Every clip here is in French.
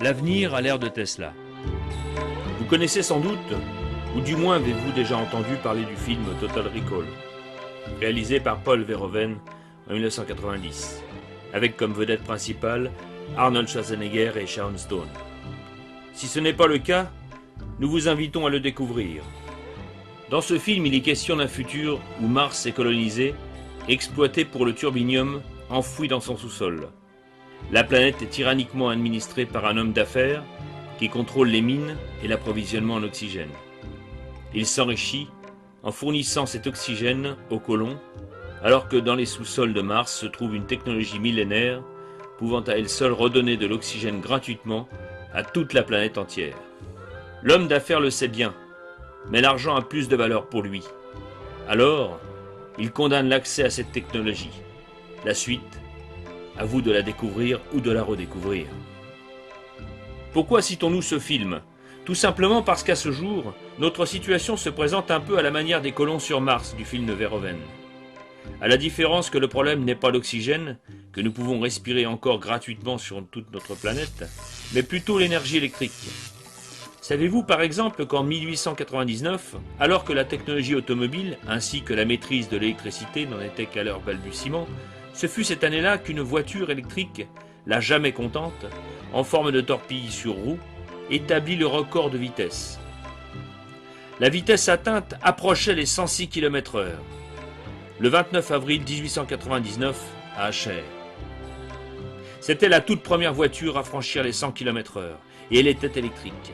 L'avenir a l'air de Tesla. Vous connaissez sans doute, ou du moins avez-vous déjà entendu parler du film Total Recall, réalisé par Paul Verhoeven en 1990, avec comme vedette principale Arnold Schwarzenegger et Sharon Stone. Si ce n'est pas le cas, nous vous invitons à le découvrir. Dans ce film, il est question d'un futur où Mars est colonisé, exploité pour le turbinium enfoui dans son sous-sol. La planète est tyranniquement administrée par un homme d'affaires qui contrôle les mines et l'approvisionnement en oxygène. Il s'enrichit en fournissant cet oxygène aux colons, alors que dans les sous-sols de Mars se trouve une technologie millénaire pouvant à elle seule redonner de l'oxygène gratuitement à toute la planète entière. L'homme d'affaires le sait bien, mais l'argent a plus de valeur pour lui. Alors, il condamne l'accès à cette technologie. La suite, à vous de la découvrir ou de la redécouvrir. Pourquoi citons-nous ce film? Tout simplement parce qu'à ce jour, notre situation se présente un peu à la manière des colons sur Mars du film de Verhoeven. À la différence que le problème n'est pas l'oxygène, que nous pouvons respirer encore gratuitement sur toute notre planète, mais plutôt l'énergie électrique. Savez-vous par exemple qu'en 1899, alors que la technologie automobile ainsi que la maîtrise de l'électricité n'en était qu'à leur balbutiement, ce fut cette année-là qu'une voiture électrique, la jamais contente, en forme de torpille sur roue, établit le record de vitesse. La vitesse atteinte approchait les 106 km/h. Le 29 avril 1899 à Acher. C'était la toute première voiture à franchir les 100 km/h et elle était électrique.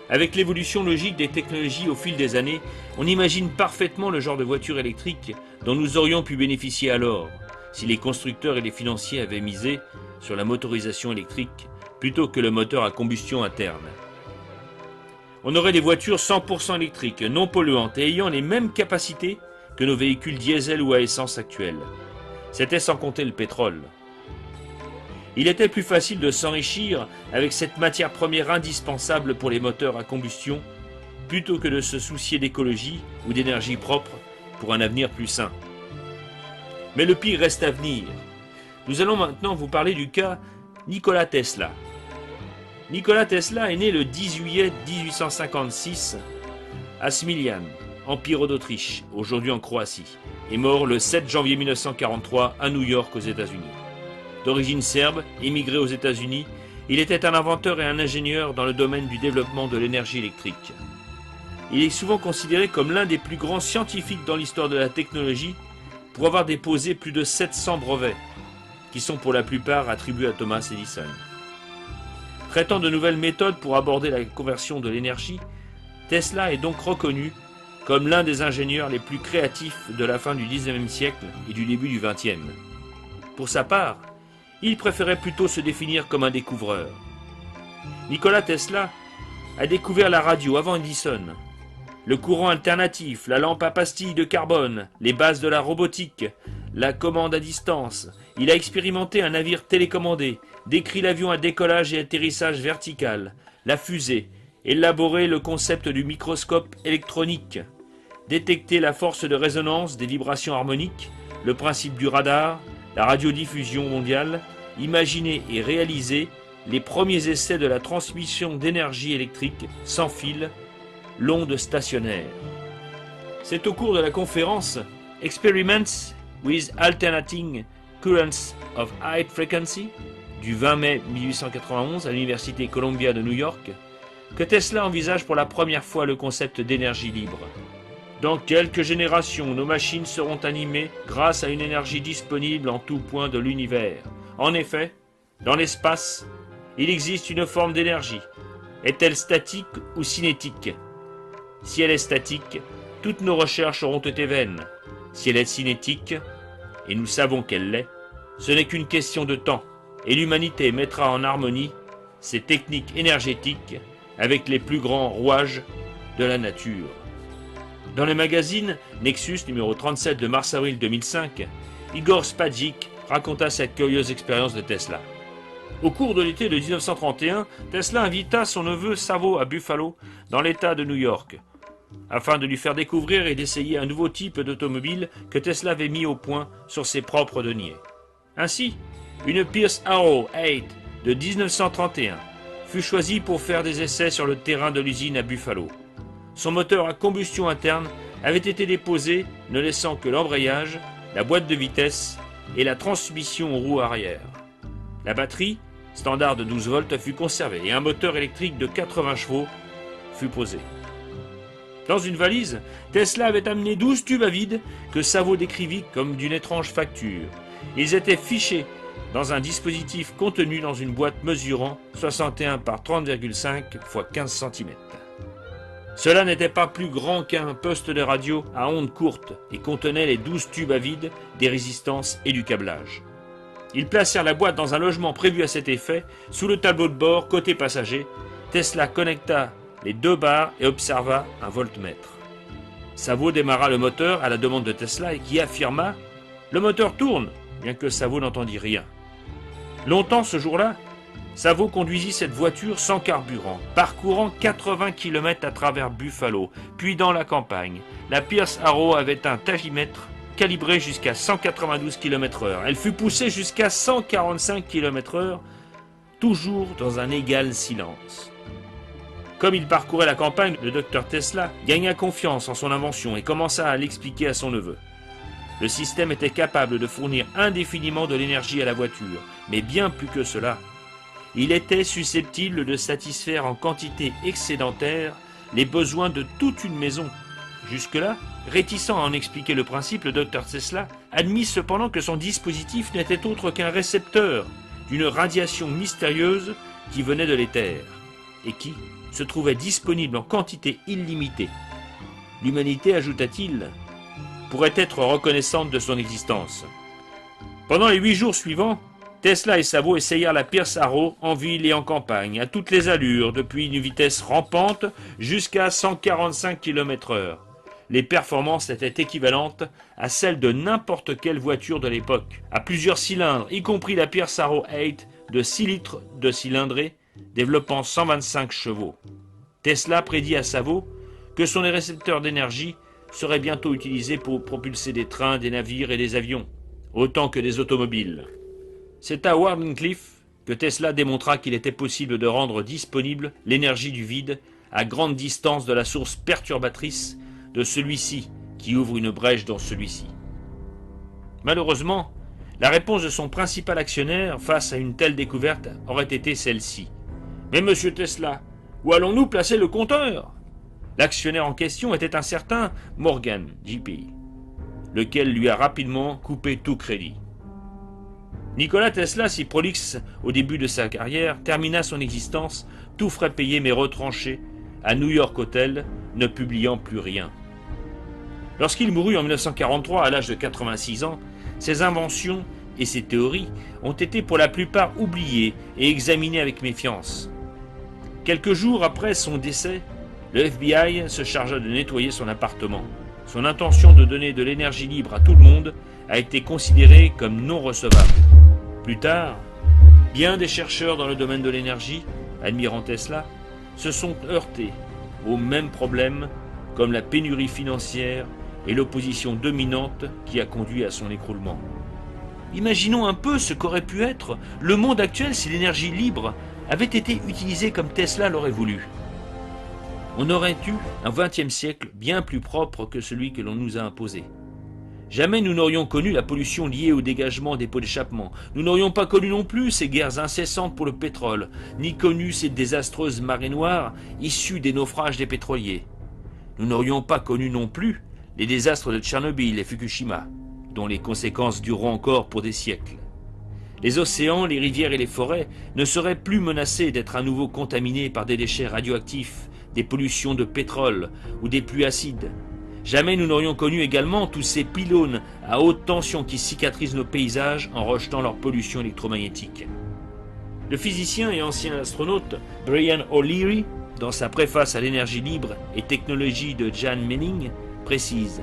Avec l'évolution logique des technologies au fil des années, on imagine parfaitement le genre de voiture électrique dont nous aurions pu bénéficier alors, si les constructeurs et les financiers avaient misé sur la motorisation électrique plutôt que le moteur à combustion interne. On aurait des voitures 100% électriques, non polluantes et ayant les mêmes capacités que nos véhicules diesel ou à essence actuels. C'était sans compter le pétrole. Il était plus facile de s'enrichir avec cette matière première indispensable pour les moteurs à combustion plutôt que de se soucier d'écologie ou d'énergie propre pour un avenir plus sain. Mais le pire reste à venir. Nous allons maintenant vous parler du cas Nikola Tesla. Nikola Tesla est né le 10 juillet 1856 à Smiljan, Empire d'Autriche, aujourd'hui en Croatie, et mort le 7 janvier 1943 à New York aux États-Unis. D'origine serbe, émigré aux États-Unis, il était un inventeur et un ingénieur dans le domaine du développement de l'énergie électrique. Il est souvent considéré comme l'un des plus grands scientifiques dans l'histoire de la technologie pour avoir déposé plus de 700 brevets, qui sont pour la plupart attribués à Thomas Edison. Traitant de nouvelles méthodes pour aborder la conversion de l'énergie, Tesla est donc reconnu comme l'un des ingénieurs les plus créatifs de la fin du XIXe siècle et du début du XXe. Pour sa part, il préférait plutôt se définir comme un découvreur. Nikola Tesla a découvert la radio avant Edison, le courant alternatif, la lampe à pastilles de carbone, les bases de la robotique, la commande à distance. Il a expérimenté un navire télécommandé, décrit l'avion à décollage et atterrissage vertical, la fusée, élaboré le concept du microscope électronique, détecté la force de résonance des vibrations harmoniques, le principe du radar, la radiodiffusion mondiale, imaginé et réalisé les premiers essais de la transmission d'énergie électrique sans fil, l'onde stationnaire. C'est au cours de la conférence Experiments with Alternating Currents of High Frequency du 20 mai 1891 à l'Université Columbia de New York que Tesla envisage pour la première fois le concept d'énergie libre. Dans quelques générations, nos machines seront animées grâce à une énergie disponible en tout point de l'univers. En effet, dans l'espace, il existe une forme d'énergie. Est-elle statique ou cinétique? Si elle est statique, toutes nos recherches auront été vaines. Si elle est cinétique, et nous savons qu'elle l'est, ce n'est qu'une question de temps, et l'humanité mettra en harmonie ces techniques énergétiques avec les plus grands rouages de la nature. Dans le magazine Nexus numéro 37 de mars-avril 2005, Igor Spadzik raconta cette curieuse expérience de Tesla. Au cours de l'été de 1931, Tesla invita son neveu Savo à Buffalo, dans l'État de New York, afin de lui faire découvrir et d'essayer un nouveau type d'automobile que Tesla avait mis au point sur ses propres deniers. Ainsi, une Pierce Arrow 8 de 1931 fut choisie pour faire des essais sur le terrain de l'usine à Buffalo. Son moteur à combustion interne avait été déposé, ne laissant que l'embrayage, la boîte de vitesse et la transmission aux roues arrière. La batterie, standard de 12 volts, fut conservée et un moteur électrique de 80 chevaux fut posé. Dans une valise, Tesla avait amené 12 tubes à vide que Savo décrivit comme d'une étrange facture. Ils étaient fichés dans un dispositif contenu dans une boîte mesurant 61 par 30,5 x 15 cm. Cela n'était pas plus grand qu'un poste de radio à ondes courtes et contenait les 12 tubes à vide, des résistances et du câblage. Ils placèrent la boîte dans un logement prévu à cet effet, sous le tableau de bord, côté passager. Tesla connecta les 2 barres et observa un voltmètre. Savo démarra le moteur à la demande de Tesla et qui affirma « Le moteur tourne », bien que Savo n'entendit rien. Longtemps ce jour-là, Savo conduisit cette voiture sans carburant, parcourant 80 km à travers Buffalo, puis dans la campagne. La Pierce Arrow avait un tachymètre calibré jusqu'à 192 km/h. Elle fut poussée jusqu'à 145 km/h, toujours dans un égal silence. Comme il parcourait la campagne, le docteur Tesla gagna confiance en son invention et commença à l'expliquer à son neveu. Le système était capable de fournir indéfiniment de l'énergie à la voiture, mais bien plus que cela. Il était susceptible de satisfaire en quantité excédentaire les besoins de toute une maison. Jusque-là, réticent à en expliquer le principe, le docteur Tesla admit cependant que son dispositif n'était autre qu'un récepteur d'une radiation mystérieuse qui venait de l'éther et qui se trouvait disponible en quantité illimitée. L'humanité, ajouta-t-il, pourrait être reconnaissante de son existence. Pendant les 8 jours suivants, Tesla et Savo essayèrent la Pierce Arrow en ville et en campagne, à toutes les allures, depuis une vitesse rampante jusqu'à 145 km/h. Les performances étaient équivalentes à celles de n'importe quelle voiture de l'époque, à plusieurs cylindres, y compris la Pierce Arrow 8 de 6 litres de cylindrée, développant 125 chevaux. Tesla prédit à Savo que son récepteur d'énergie serait bientôt utilisé pour propulser des trains, des navires et des avions, autant que des automobiles. C'est à Wardenclyffe que Tesla démontra qu'il était possible de rendre disponible l'énergie du vide à grande distance de la source perturbatrice de celui-ci qui ouvre une brèche dans celui-ci. Malheureusement, la réponse de son principal actionnaire face à une telle découverte aurait été celle-ci. « Mais monsieur Tesla, où allons-nous placer le compteur ?» L'actionnaire en question était un certain Morgan J.P., lequel lui a rapidement coupé tout crédit. Nikola Tesla, si prolixe au début de sa carrière, termina son existence tout frais payé mais retranché à New York Hotel, ne publiant plus rien. Lorsqu'il mourut en 1943 à l'âge de 86 ans, ses inventions et ses théories ont été pour la plupart oubliées et examinées avec méfiance. Quelques jours après son décès, le FBI se chargea de nettoyer son appartement. Son intention de donner de l'énergie libre à tout le monde a été considérée comme non recevable. Plus tard, bien des chercheurs dans le domaine de l'énergie, admirant Tesla, se sont heurtés aux mêmes problèmes comme la pénurie financière et l'opposition dominante qui a conduit à son écroulement. Imaginons un peu ce qu'aurait pu être le monde actuel si l'énergie libre avait été utilisée comme Tesla l'aurait voulu. On aurait eu un XXe siècle bien plus propre que celui que l'on nous a imposé. Jamais nous n'aurions connu la pollution liée au dégagement des pots d'échappement. Nous n'aurions pas connu non plus ces guerres incessantes pour le pétrole, ni connu ces désastreuses marées noires issues des naufrages des pétroliers. Nous n'aurions pas connu non plus les désastres de Tchernobyl et Fukushima, dont les conséquences dureront encore pour des siècles. Les océans, les rivières et les forêts ne seraient plus menacés d'être à nouveau contaminés par des déchets radioactifs, des pollutions de pétrole ou des pluies acides. Jamais nous n'aurions connu également tous ces pylônes à haute tension qui cicatrisent nos paysages en rejetant leur pollution électromagnétique. Le physicien et ancien astronaute Brian O'Leary, dans sa préface à l'énergie libre et technologie de Jan Menning, précise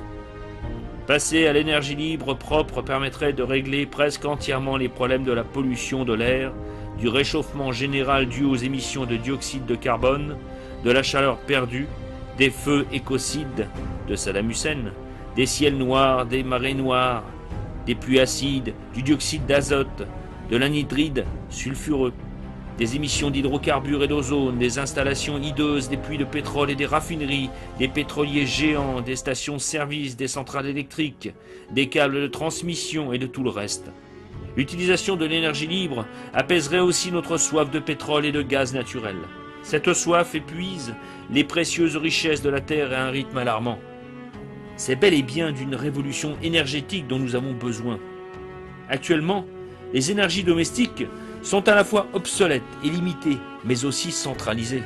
Passer à l'énergie libre propre permettrait de régler presque entièrement les problèmes de la pollution de l'air, du réchauffement général dû aux émissions de dioxyde de carbone, de la chaleur perdue, des feux écocides de Saddam Hussein, des ciels noirs, des marées noires, des pluies acides, du dioxyde d'azote, de l'anhydride sulfureux, des émissions d'hydrocarbures et d'ozone, des installations hideuses, des puits de pétrole et des raffineries, des pétroliers géants, des stations-service, des centrales électriques, des câbles de transmission et de tout le reste. L'utilisation de l'énergie libre apaiserait aussi notre soif de pétrole et de gaz naturel. Cette soif épuise les précieuses richesses de la Terre à un rythme alarmant. C'est bel et bien d'une révolution énergétique dont nous avons besoin. Actuellement, les énergies domestiques sont à la fois obsolètes et limitées, mais aussi centralisées.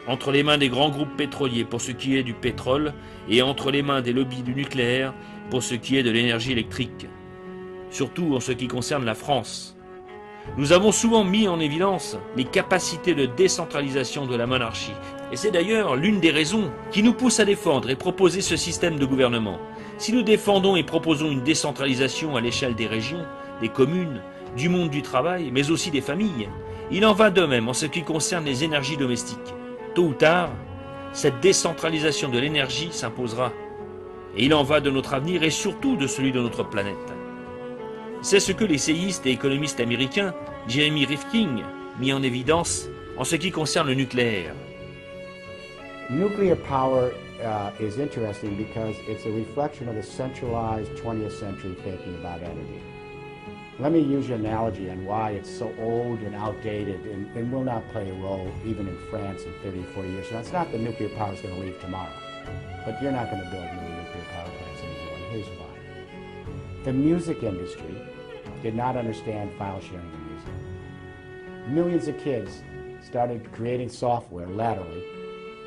Entre les mains des grands groupes pétroliers pour ce qui est du pétrole et entre les mains des lobbies du nucléaire pour ce qui est de l'énergie électrique. Surtout en ce qui concerne la France. Nous avons souvent mis en évidence les capacités de décentralisation de la monarchie. Et c'est d'ailleurs l'une des raisons qui nous pousse à défendre et proposer ce système de gouvernement. Si nous défendons et proposons une décentralisation à l'échelle des régions, des communes, du monde du travail, mais aussi des familles, il en va de même en ce qui concerne les énergies domestiques. Tôt ou tard, cette décentralisation de l'énergie s'imposera. Et il en va de notre avenir et surtout de celui de notre planète. C'est ce que l'essayiste et économiste américain Jeremy Rifkin mit en évidence en ce qui concerne le nucléaire. Nuclear power is interesting because it's a reflection of the centralized 20th century thinking about energy. Let me use your analogy on why it's so old and outdated and will not play a role even in France in 30 or 40 years. Now, it's not that nuclear power is going to leave tomorrow, but you're not going to build new nuclear power plants anymore, and here's why. The music industry did not understand file sharing in music. Millions of kids started creating software laterally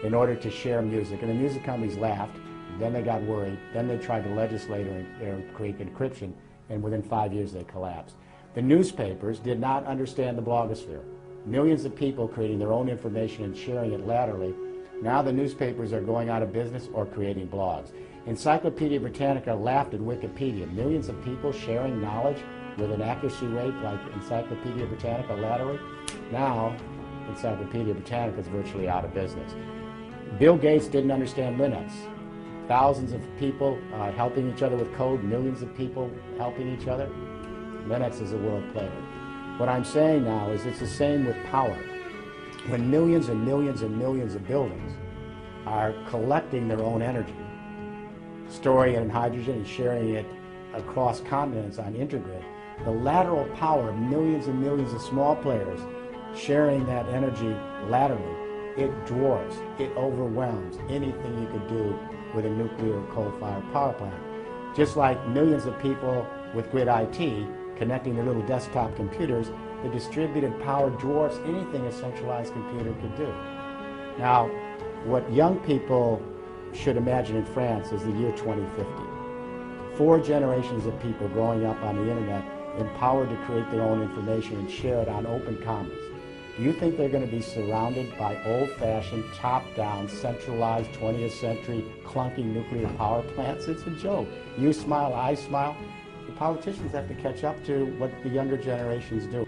in order to share music, and the music companies laughed, then they got worried, then they tried to legislate or create encryption, and within 5 years they collapsed. The newspapers did not understand the blogosphere. Millions of people creating their own information and sharing it laterally. Now the newspapers are going out of business or creating blogs. Encyclopedia Britannica laughed at Wikipedia. Millions of people sharing knowledge with an accuracy rate like Encyclopedia Britannica laterally. Now Encyclopedia Britannica is virtually out of business. Bill Gates didn't understand Linux. Thousands of people helping each other with code, millions of people helping each other. Linux is a world player. What I'm saying now is it's the same with power. When millions and millions and millions of buildings are collecting their own energy, storing it in hydrogen and sharing it across continents on intergrid, the lateral power of millions and millions of small players sharing that energy laterally, it dwarfs, it overwhelms anything you could do with a nuclear or coal-fired power plant. Just like millions of people with grid IT connecting their little desktop computers, the distributed power dwarfs anything a centralized computer could do. Now, what young people should imagine in France is the year 2050. 4 generations of people growing up on the internet, empowered to create their own information and share it on open commons. Do you think they're going to be surrounded by old-fashioned, top-down, centralized 20th century clunky nuclear power plants? It's a joke. You smile, I smile. The politicians have to catch up to what the younger generations do.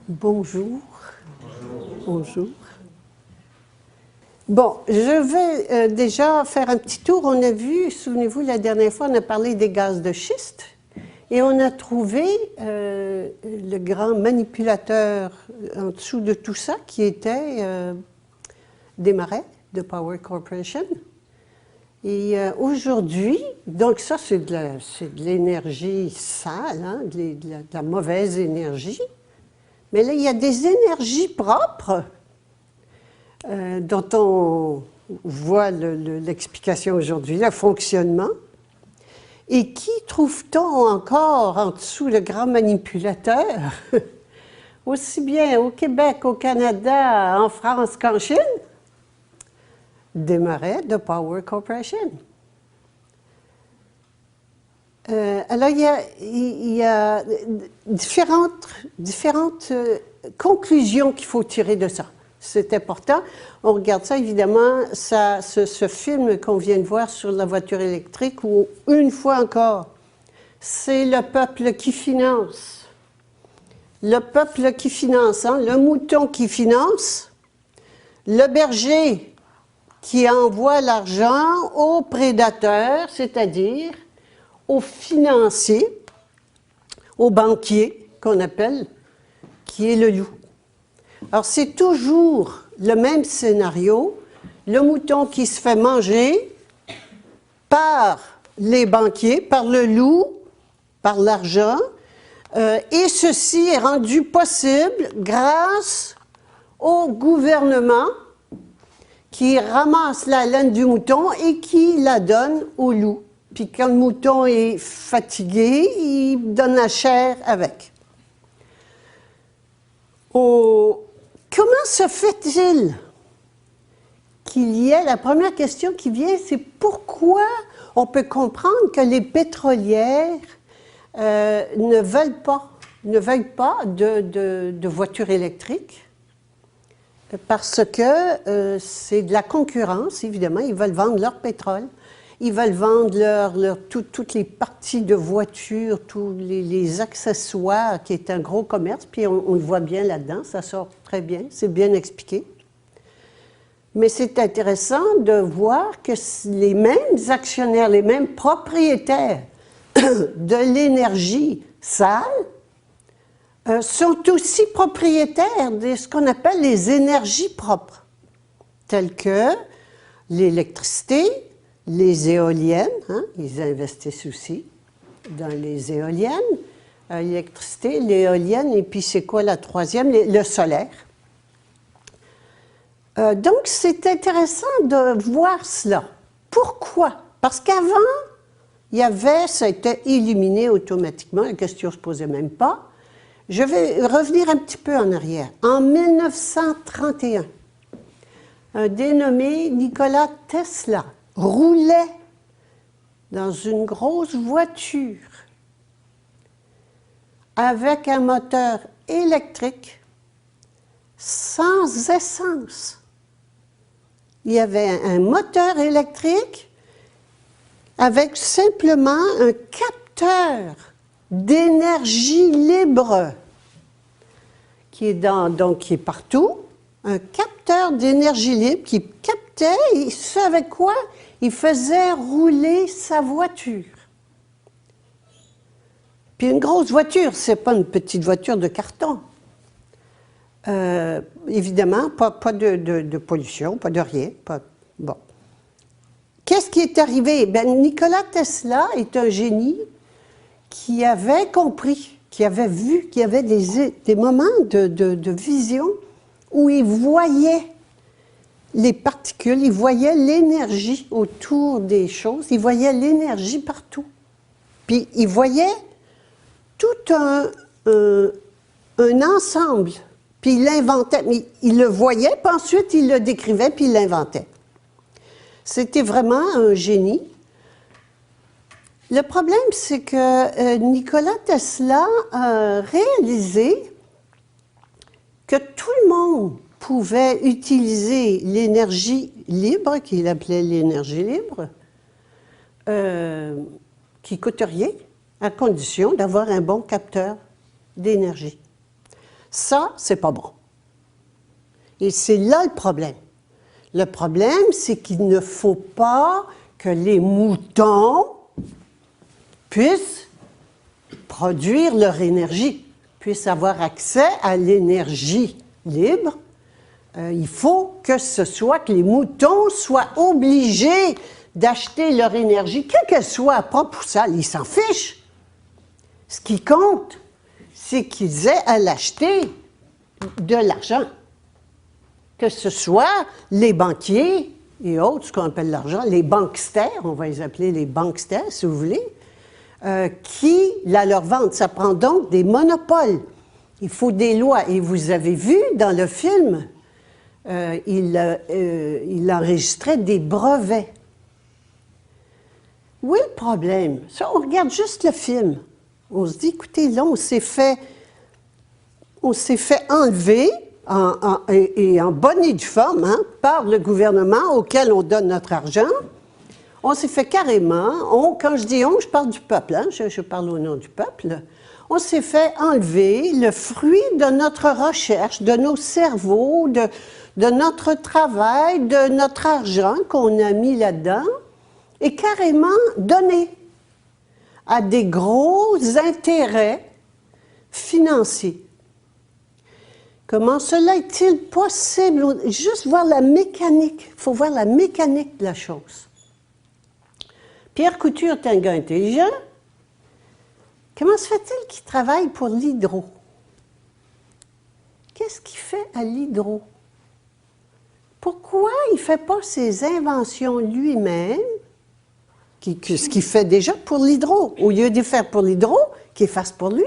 Bonjour. Bonjour. Bon, je vais déjà faire un petit tour. On a vu, souvenez-vous, la dernière fois, on a parlé des gaz de schiste et on a trouvé le grand manipulateur en dessous de tout ça qui était Desmarais de Power Corporation. Et aujourd'hui, donc ça c'est de l'énergie sale, hein, de la mauvaise énergie. Mais là, il y a des énergies propres dont on voit l'explication aujourd'hui, le fonctionnement. Et qui trouve-t-on encore en dessous le grand manipulateur, aussi bien au Québec, au Canada, en France qu'en Chine? Desmarais de Power Corporation. Alors, il y a différentes conclusions qu'il faut tirer de ça. C'est important. On regarde ça, évidemment, ce film qu'on vient de voir sur la voiture électrique, où, une fois encore, c'est le peuple qui finance. Le peuple qui finance, hein, le mouton qui finance, le berger qui envoie l'argent aux prédateurs, c'est-à-dire aux financiers, aux banquiers, qu'on appelle, qui est le loup. Alors, c'est toujours le même scénario, le mouton qui se fait manger par les banquiers, par le loup, par l'argent, et ceci est rendu possible grâce au gouvernement qui ramasse la laine du mouton et qui la donne au loup. Puis quand le mouton est fatigué, il donne la chair avec. Comment se fait-il qu'il y ait... La première question qui vient, c'est pourquoi on peut comprendre que les pétrolières ne veulent pas de voitures électriques? Parce que c'est de la concurrence, évidemment. Ils veulent vendre leur pétrole. Ils veulent vendre toutes les parties de voitures, tous les accessoires, qui est un gros commerce. Puis on le voit bien là-dedans, ça sort très bien, c'est bien expliqué. Mais c'est intéressant de voir que les mêmes actionnaires, les mêmes propriétaires de l'énergie sale sont aussi propriétaires de ce qu'on appelle les énergies propres, telles que l'électricité, les éoliennes, hein, ils investissent aussi dans les éoliennes, l'électricité, l'éolienne, et puis c'est quoi la troisième? Le solaire. Donc, c'est intéressant de voir cela. Pourquoi? Parce qu'avant, ça a été illuminé automatiquement, la question ne se posait même pas. Je vais revenir un petit peu en arrière. En 1931, un dénommé Nikola Tesla roulait dans une grosse voiture avec un moteur électrique sans essence. Il y avait un moteur électrique avec simplement un capteur d'énergie libre qui est partout, un capteur d'énergie libre qui captait, et ce avec quoi il faisait rouler sa voiture. Puis une grosse voiture, c'est pas une petite voiture de carton. Évidemment, pas de pollution, pas de rien. Bon. Qu'est-ce qui est arrivé? Ben, Nikola Tesla est un génie qui avait compris, qui avait vu, qui avait des moments de vision où il voyait les particules, il voyait l'énergie autour des choses, il voyait l'énergie partout. Puis il voyait tout un ensemble, puis il l'inventait, mais il le voyait, puis ensuite il le décrivait, puis il l'inventait. C'était vraiment un génie. Le problème, c'est que Nikola Tesla a réalisé que tout le monde pouvait utiliser l'énergie libre, qu'il appelait l'énergie libre, qui ne coûte rien, à condition d'avoir un bon capteur d'énergie. Ça, c'est pas bon. Et c'est là le problème. Le problème, c'est qu'il ne faut pas que les moutons puissent produire leur énergie, puissent avoir accès à l'énergie libre. Il faut que les moutons soient obligés d'acheter leur énergie, quelle qu'elle soit, propre ou sale, ils s'en fichent. Ce qui compte, c'est qu'ils aient à l'acheter de l'argent. Que ce soit les banquiers et autres, ce qu'on appelle l'argent, les banksters, on va les appeler les banksters, si vous voulez, qui la leur vendent. Ça prend donc des monopoles. Il faut des lois. Et vous avez vu dans le film, il enregistrait des brevets. Où est le problème? Ça, on regarde juste le film. On se dit, écoutez, là, on s'est fait enlever et en bonne et due forme par le gouvernement auquel on donne notre argent. On s'est fait carrément, quand je dis on, je parle du peuple, je parle au nom du peuple. On s'est fait enlever le fruit de notre recherche, de nos cerveaux, de notre travail, de notre argent qu'on a mis là-dedans, et carrément donné à des gros intérêts financiers. Comment cela est-il possible? Juste voir la mécanique. Il faut voir la mécanique de la chose. Pierre Couture est un gars intelligent. Comment se fait-il qu'il travaille pour l'hydro? Qu'est-ce qu'il fait à l'hydro? Pourquoi il ne fait pas ses inventions lui-même, ce qu'il fait déjà pour l'hydro, au lieu de les faire pour l'hydro, qu'il fasse pour lui?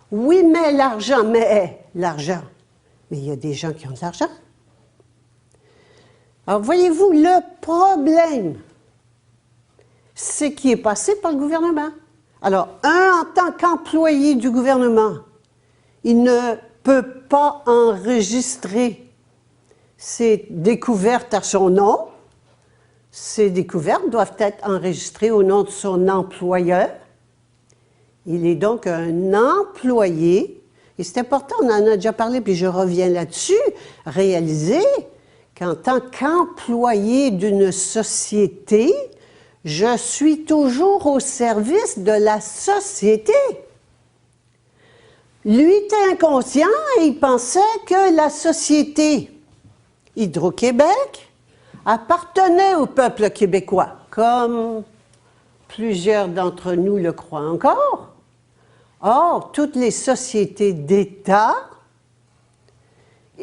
Oui, mais l'argent, mais il y a des gens qui ont de l'argent. Alors, voyez-vous, le problème, c'est qu'il est passé par le gouvernement. Alors, en tant qu'employé du gouvernement, il ne peut pas enregistrer ses découvertes à son nom. Ces découvertes doivent être enregistrées au nom de son employeur. Il est donc un employé, et c'est important, on en a déjà parlé, puis je reviens là-dessus, réaliser qu'en tant qu'employé d'une société, je suis toujours au service de la société. Lui était inconscient et il pensait que la société Hydro-Québec appartenait au peuple québécois, comme plusieurs d'entre nous le croient encore. Or, toutes les sociétés d'État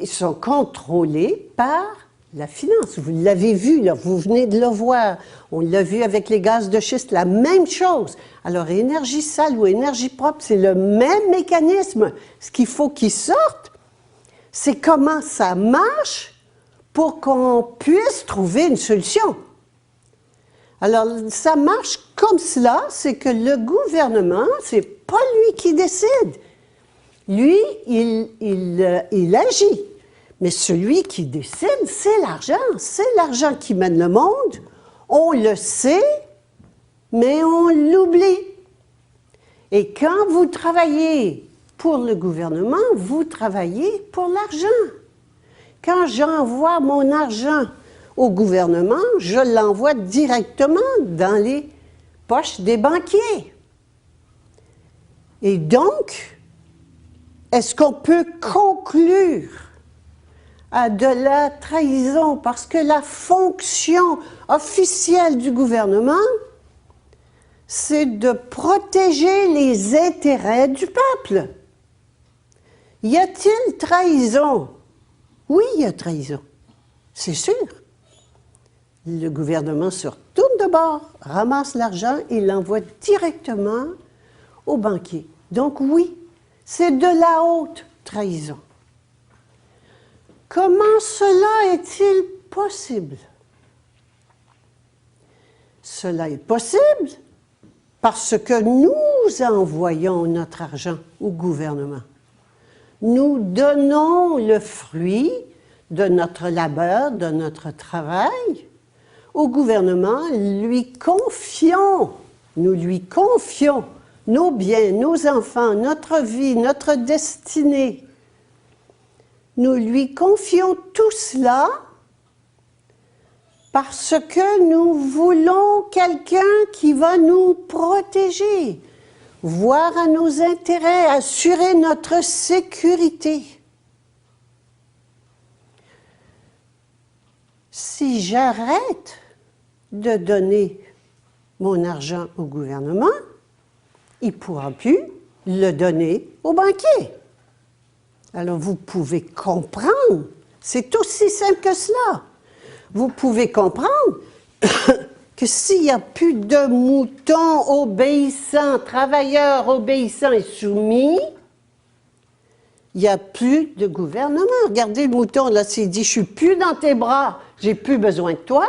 sont contrôlées par la finance. Vous l'avez vu, là, vous venez de le voir. On l'a vu avec les gaz de schiste, la même chose. Alors, énergie sale ou énergie propre, c'est le même mécanisme. Ce qu'il faut qu'il sorte, c'est comment ça marche pour qu'on puisse trouver une solution. Alors, ça marche comme cela, c'est que le gouvernement, c'est pas lui qui décide. Lui, il agit. Mais celui qui décide, c'est l'argent. C'est l'argent qui mène le monde. On le sait, mais on l'oublie. Et quand vous travaillez pour le gouvernement, vous travaillez pour l'argent. Quand j'envoie mon argent au gouvernement, je l'envoie directement dans les poches des banquiers. Et donc, est-ce qu'on peut conclure à de la trahison? Parce que la fonction officielle du gouvernement, c'est de protéger les intérêts du peuple. Y a-t-il trahison? Oui, il y a trahison. C'est sûr. Le gouvernement se retourne de bord, ramasse l'argent et l'envoie directement aux banquiers. Donc oui, c'est de la haute trahison. Comment cela est-il possible? Cela est possible parce que nous envoyons notre argent au gouvernement. Nous donnons le fruit de notre labeur, de notre travail au gouvernement, nous lui confions nos biens, nos enfants, notre vie, notre destinée. Nous lui confions tout cela parce que nous voulons quelqu'un qui va nous protéger, voir à nos intérêts, assurer notre sécurité. Si j'arrête de donner mon argent au gouvernement, il ne pourra plus le donner aux banquiers. Alors vous pouvez comprendre, c'est aussi simple que cela. Vous pouvez comprendre que s'il n'y a plus de moutons obéissants, travailleurs obéissants et soumis, il n'y a plus de gouvernement. Regardez le mouton, là, s'il dit « je ne suis plus dans tes bras, j'ai plus besoin de toi »,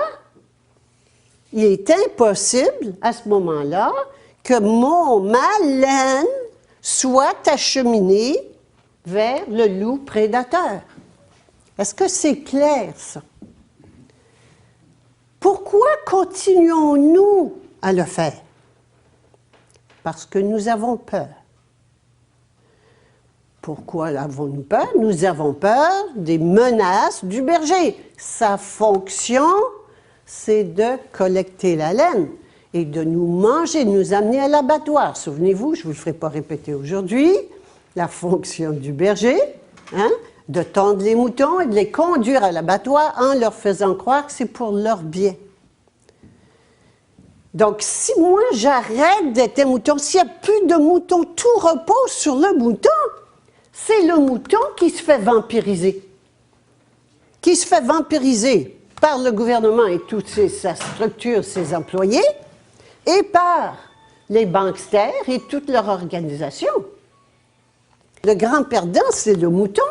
il est impossible à ce moment-là que ma laine soit acheminée vers le loup prédateur. Est-ce que c'est clair, ça? Pourquoi continuons-nous à le faire? Parce que nous avons peur. Pourquoi avons-nous peur? Nous avons peur des menaces du berger. Sa fonction, c'est de collecter la laine et de nous manger, de nous amener à l'abattoir. Souvenez-vous, je ne vous le ferai pas répéter aujourd'hui, la fonction du berger, de tondre les moutons et de les conduire à l'abattoir en leur faisant croire que c'est pour leur bien. Donc, si moi j'arrête d'être un mouton, s'il n'y a plus de moutons, tout repose sur le mouton, c'est le mouton qui se fait vampiriser. Qui se fait vampiriser par le gouvernement et toute sa structure, ses employés, et par les banksters et toute leur organisation. Le grand perdant, c'est le mouton.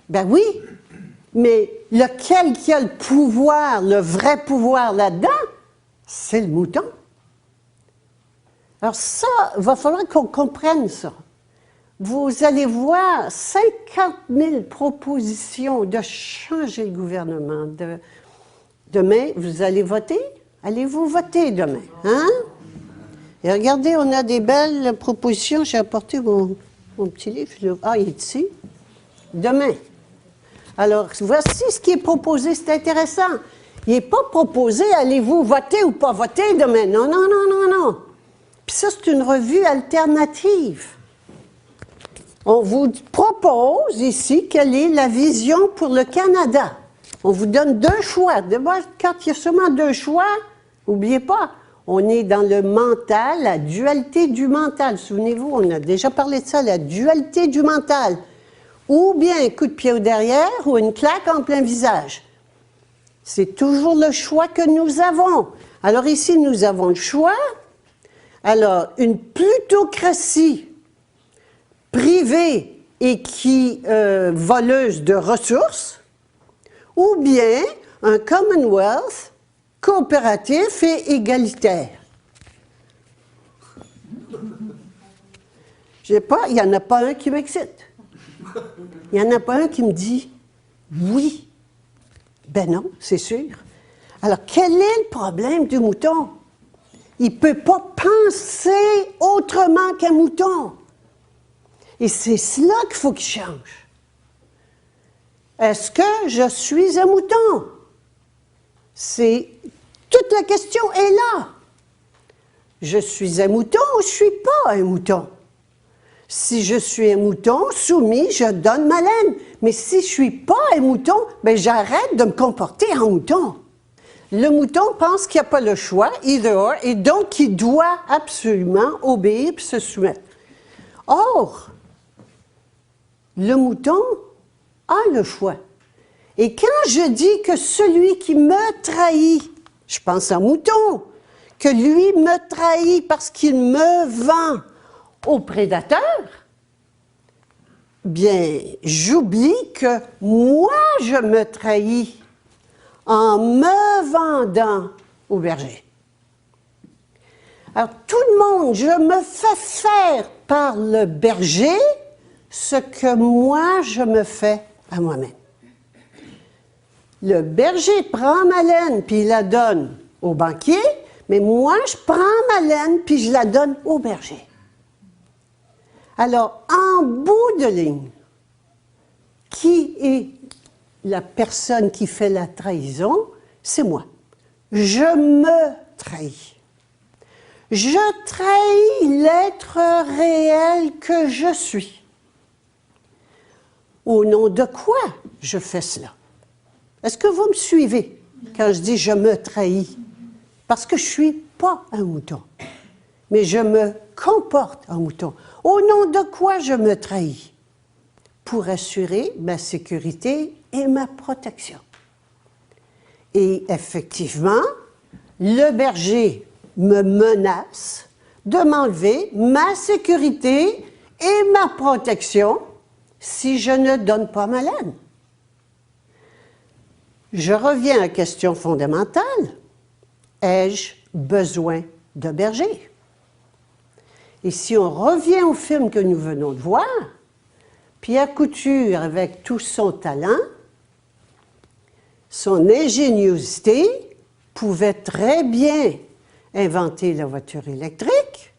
Ben oui, mais lequel qui a le pouvoir, le vrai pouvoir là-dedans, c'est le mouton. Alors ça, il va falloir qu'on comprenne ça. Vous allez voir 50 000 propositions de changer le gouvernement. Demain, vous allez voter? Allez-vous voter demain? Hein? Et regardez, on a des belles propositions. J'ai apporté mon petit livre. Ah, il est ici. Demain. Alors, voici ce qui est proposé. C'est intéressant. Il n'est pas proposé, allez-vous voter ou pas voter demain. Non, non, non, non, non. Puis ça, c'est une revue alternative. On vous propose ici quelle est la vision pour le Canada. On vous donne deux choix. D'abord, quand il y a seulement deux choix, n'oubliez pas, on est dans le mental, la dualité du mental. Souvenez-vous, on a déjà parlé de ça, la dualité du mental. Ou bien un coup de pied au derrière ou une claque en plein visage. C'est toujours le choix que nous avons. Alors ici, nous avons le choix. Alors, une plutocratie privée et voleuse de ressources, ou bien un Commonwealth coopératif et égalitaire. Je sais pas, il n'y en a pas un qui m'excite. Il n'y en a pas un qui me dit oui. Ben non, c'est sûr. Alors, quel est le problème du mouton? Il ne peut pas penser autrement qu'un mouton. Et c'est cela qu'il faut qu'il change. Est-ce que je suis un mouton? Toute la question est là. Je suis un mouton ou je ne suis pas un mouton? Si je suis un mouton soumis, je donne ma laine. Mais si je ne suis pas un mouton, ben j'arrête de me comporter en mouton. Le mouton pense qu'il n'y a pas le choix, either or, et donc il doit absolument obéir et se soumettre. Or, le mouton a le choix. Et quand je dis que celui qui me trahit, je pense en mouton, que lui me trahit parce qu'il me vend au prédateur, bien, j'oublie que moi, je me trahis en me vendant au berger. Alors, tout le monde, je me fais faire par le berger ce que moi, je me fais à moi-même. Le berger prend ma laine puis il la donne au banquier, mais moi, je prends ma laine puis je la donne au berger. Alors, en bout de ligne, qui est la personne qui fait la trahison? C'est moi. Je me trahis. Je trahis l'être réel que je suis. Au nom de quoi je fais cela? Est-ce que vous me suivez quand je dis « je me trahis » ? Parce que je ne suis pas un mouton, mais je me comporte en mouton. Au nom de quoi je me trahis? Pour assurer ma sécurité et ma protection. Et effectivement, le berger me menace de m'enlever ma sécurité et ma protection si je ne donne pas ma laine. Je reviens à la question fondamentale. ai-je besoin de berger? Et si on revient au film que nous venons de voir, Pierre Couture, avec tout son talent, son ingéniosité, pouvait très bien inventer la voiture électrique.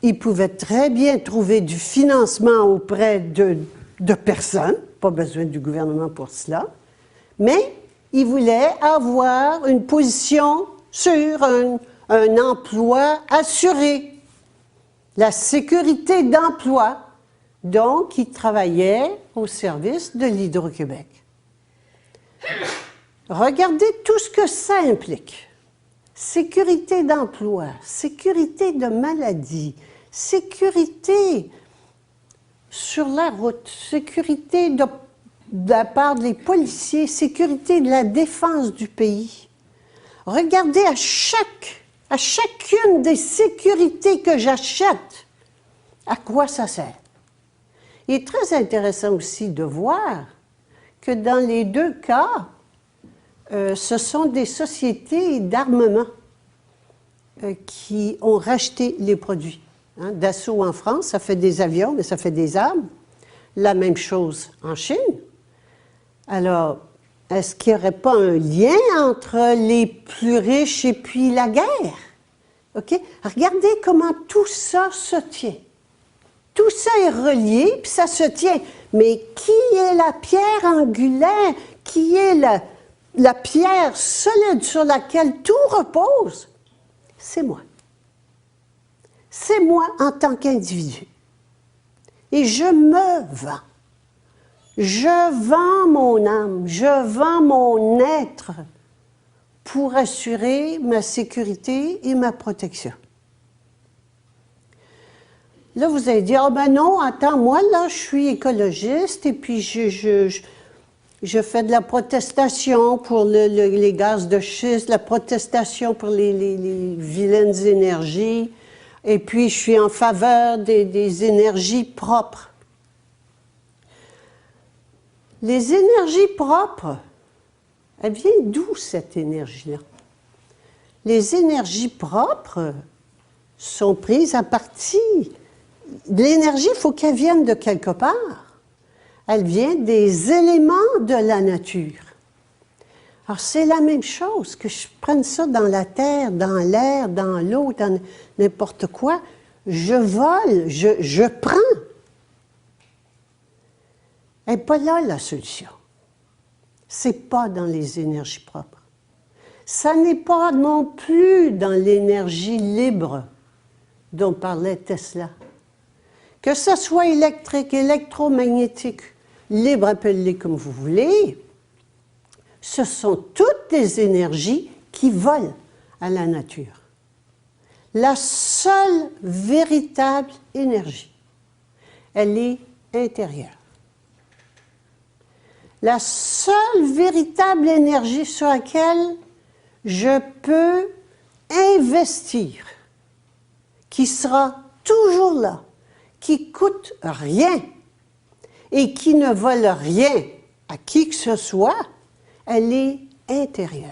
Il pouvait très bien trouver du financement auprès de personnes, pas besoin du gouvernement pour cela, mais il voulait avoir une position sur un emploi assuré, la sécurité d'emploi. Donc, il travaillait au service de l'Hydro-Québec. Regardez tout ce que ça implique. Sécurité d'emploi, sécurité de maladie, sécurité sur la route, sécurité de la part des policiers, sécurité de la défense du pays. Regardez à chacune des sécurités que j'achète, à quoi ça sert. Il est très intéressant aussi de voir que dans les deux cas, ce sont des sociétés d'armement qui ont racheté les produits. Hein, Dassault en France, ça fait des avions, mais ça fait des armes. La même chose en Chine. Alors, est-ce qu'il n'y aurait pas un lien entre les plus riches et puis la guerre? OK? Regardez comment tout ça se tient. Tout ça est relié, puis ça se tient. Mais qui est la pierre angulaire? Qui est la pierre solide sur laquelle tout repose? C'est moi. C'est moi en tant qu'individu. Et je me vends. Je vends mon âme, je vends mon être pour assurer ma sécurité et ma protection. Là, vous allez dire, « Ah ben non, attends, moi, là, je suis écologiste et puis je fais de la protestation pour les gaz de schiste, la protestation pour les vilaines énergies, et puis je suis en faveur des énergies propres. » Les énergies propres, elles viennent d'où cette énergie-là? Les énergies propres sont prises à partir. L'énergie, il faut qu'elle vienne de quelque part. Elle vient des éléments de la nature. Alors, c'est la même chose, que je prenne ça dans la terre, dans l'air, dans l'eau, dans n'importe quoi. Je vole, je prends. Elle n'est pas là, la solution. Ce n'est pas dans les énergies propres. Ça n'est pas non plus dans l'énergie libre dont parlait Tesla. Que ce soit électrique, électromagnétique, libre, appelez-les comme vous voulez, ce sont toutes des énergies qui volent à la nature. La seule véritable énergie, elle est intérieure. La seule véritable énergie sur laquelle je peux investir, qui sera toujours là, qui coûte rien et qui ne vole rien à qui que ce soit, elle est intérieure.